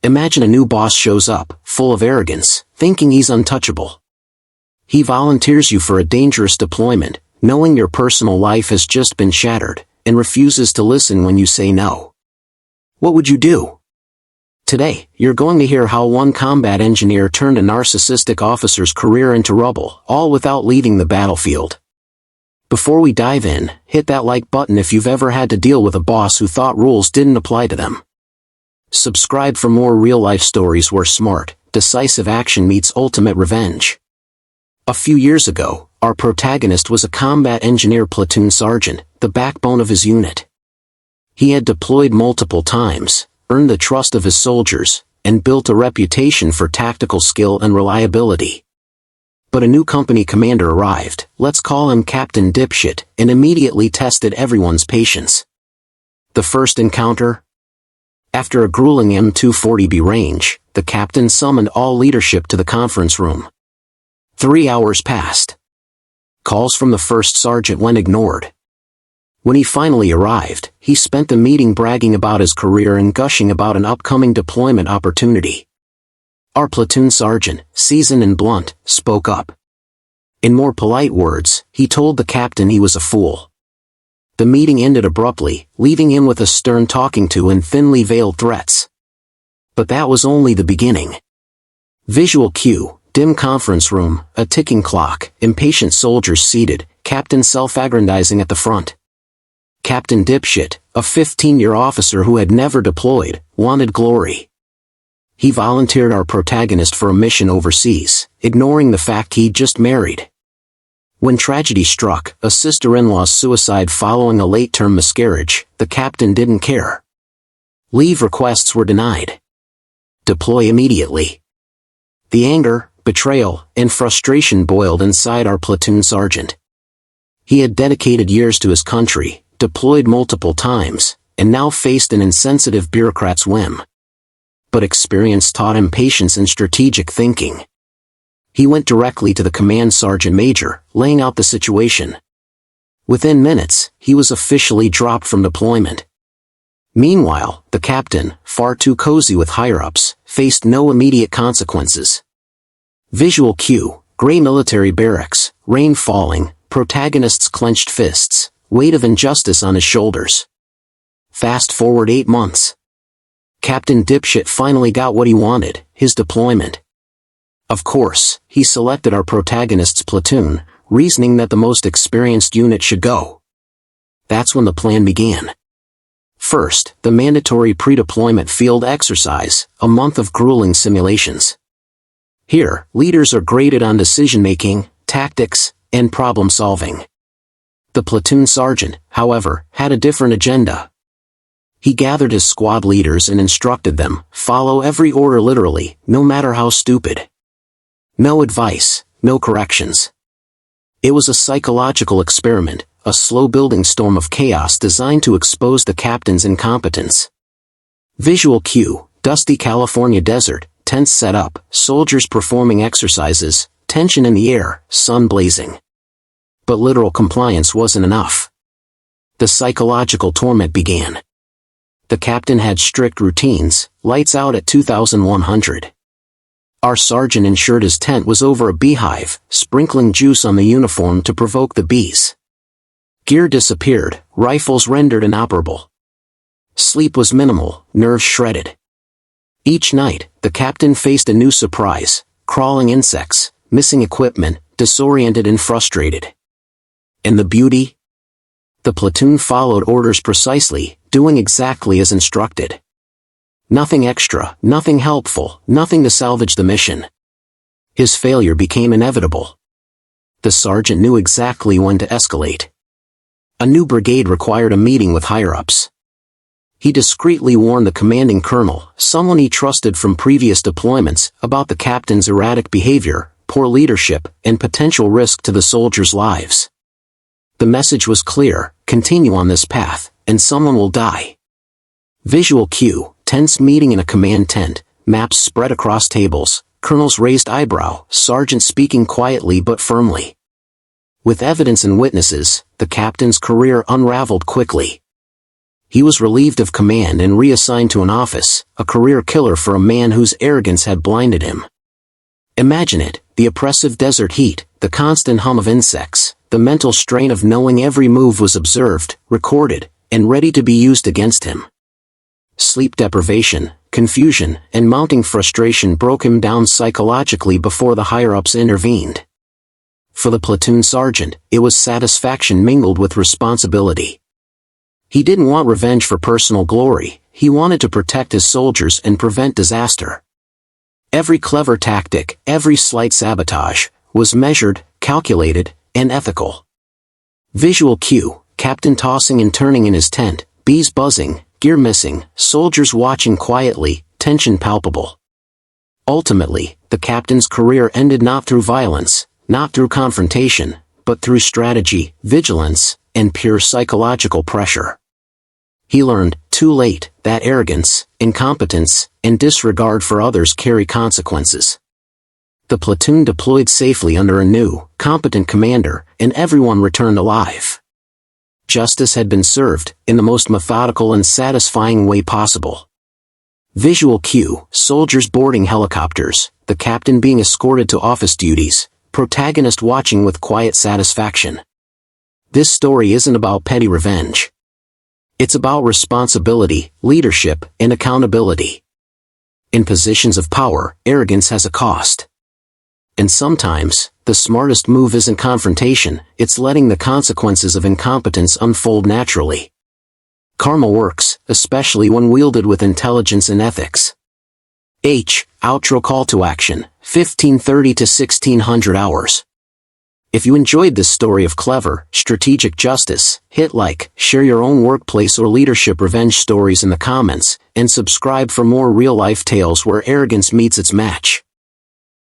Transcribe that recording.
Imagine a new boss shows up, full of arrogance, thinking he's untouchable. He volunteers you for a dangerous deployment, knowing your personal life has just been shattered, and refuses to listen when you say no. What would you do? Today, you're going to hear how one combat engineer turned a narcissistic officer's career into rubble, all without leaving the battlefield. Before we dive in, hit that like button if you've ever had to deal with a boss who thought rules didn't apply to them. Subscribe for more real-life stories where smart, decisive action meets ultimate revenge. A few years ago, our protagonist was a combat engineer platoon sergeant, the backbone of his unit. He had deployed multiple times, earned the trust of his soldiers, and built a reputation for tactical skill and reliability. But a new company commander arrived, let's call him Captain Dipshit, and immediately tested everyone's patience. The first encounter? After a grueling M240B range, the captain summoned all leadership to the conference room. 3 hours passed. Calls from the first sergeant went ignored. When he finally arrived, he spent the meeting bragging about his career and gushing about an upcoming deployment opportunity. Our platoon sergeant, seasoned and blunt, spoke up. In more polite words, he told the captain he was a fool. The meeting ended abruptly, leaving him with a stern talking to and thinly veiled threats. But that was only the beginning. Visual cue, dim conference room, a ticking clock, impatient soldiers seated, captain self-aggrandizing at the front. Captain Dipshit, a 15-year officer who had never deployed, wanted glory. He volunteered our protagonist for a mission overseas, ignoring the fact he'd just married. When tragedy struck, a sister-in-law's suicide following a late-term miscarriage, the captain didn't care. Leave requests were denied. Deploy immediately. The anger, betrayal, and frustration boiled inside our platoon sergeant. He had dedicated years to his country, deployed multiple times, and now faced an insensitive bureaucrat's whim. But experience taught him patience and strategic thinking. He went directly to the command sergeant major, laying out the situation. Within minutes, he was officially dropped from deployment. Meanwhile, the captain, far too cozy with higher-ups, faced no immediate consequences. Visual cue, gray military barracks, rain falling, protagonist's clenched fists, weight of injustice on his shoulders. Fast forward 8 months. Captain Dipshit finally got what he wanted, his deployment. Of course, he selected our protagonist's platoon, reasoning that the most experienced unit should go. That's when the plan began. First, the mandatory pre-deployment field exercise, a month of grueling simulations. Here, leaders are graded on decision-making, tactics, and problem-solving. The platoon sergeant, however, had a different agenda. He gathered his squad leaders and instructed them, follow every order literally, no matter how stupid. No advice, no corrections. It was a psychological experiment, a slow-building storm of chaos designed to expose the captain's incompetence. Visual cue, dusty California desert, tents set up, soldiers performing exercises, tension in the air, sun blazing. But literal compliance wasn't enough. The psychological torment began. The captain had strict routines, lights out at 2100. Our sergeant ensured his tent was over a beehive, sprinkling juice on the uniform to provoke the bees. Gear disappeared, rifles rendered inoperable. Sleep was minimal, nerves shredded. Each night, the captain faced a new surprise, crawling insects, missing equipment, disoriented and frustrated. And the beauty? The platoon followed orders precisely, doing exactly as instructed. Nothing extra, nothing helpful, nothing to salvage the mission. His failure became inevitable. The sergeant knew exactly when to escalate. A new brigade required a meeting with higher-ups. He discreetly warned the commanding colonel, someone he trusted from previous deployments, about the captain's erratic behavior, poor leadership, and potential risk to the soldiers' lives. The message was clear, continue on this path, and someone will die. Visual cue, tense meeting in a command tent, maps spread across tables, colonel's raised eyebrow, sergeant speaking quietly but firmly. With evidence and witnesses, the captain's career unraveled quickly. He was relieved of command and reassigned to an office, a career killer for a man whose arrogance had blinded him. Imagine it, the oppressive desert heat, the constant hum of insects, the mental strain of knowing every move was observed, recorded, and ready to be used against him. Sleep deprivation, confusion, and mounting frustration broke him down psychologically before the higher-ups intervened. For the platoon sergeant, it was satisfaction mingled with responsibility. He didn't want revenge for personal glory, he wanted to protect his soldiers and prevent disaster. Every clever tactic, every slight sabotage, was measured, calculated, and ethical. Visual cue, captain tossing and turning in his tent, bees buzzing, gear missing, soldiers watching quietly, tension palpable. Ultimately, the captain's career ended not through violence, not through confrontation, but through strategy, vigilance, and pure psychological pressure. He learned, too late, that arrogance, incompetence, and disregard for others carry consequences. The platoon deployed safely under a new, competent commander, and everyone returned alive. Justice had been served, in the most methodical and satisfying way possible. Visual cue, soldiers boarding helicopters, the captain being escorted to office duties, protagonist watching with quiet satisfaction. This story isn't about petty revenge. It's about responsibility, leadership, and accountability. In positions of power, arrogance has a cost. And sometimes, the smartest move isn't confrontation, it's letting the consequences of incompetence unfold naturally. Karma works, especially when wielded with intelligence and ethics. Outro call to action, 1530 to 1600 hours. If you enjoyed this story of clever, strategic justice, hit like, share your own workplace or leadership revenge stories in the comments, and subscribe for more real-life tales where arrogance meets its match.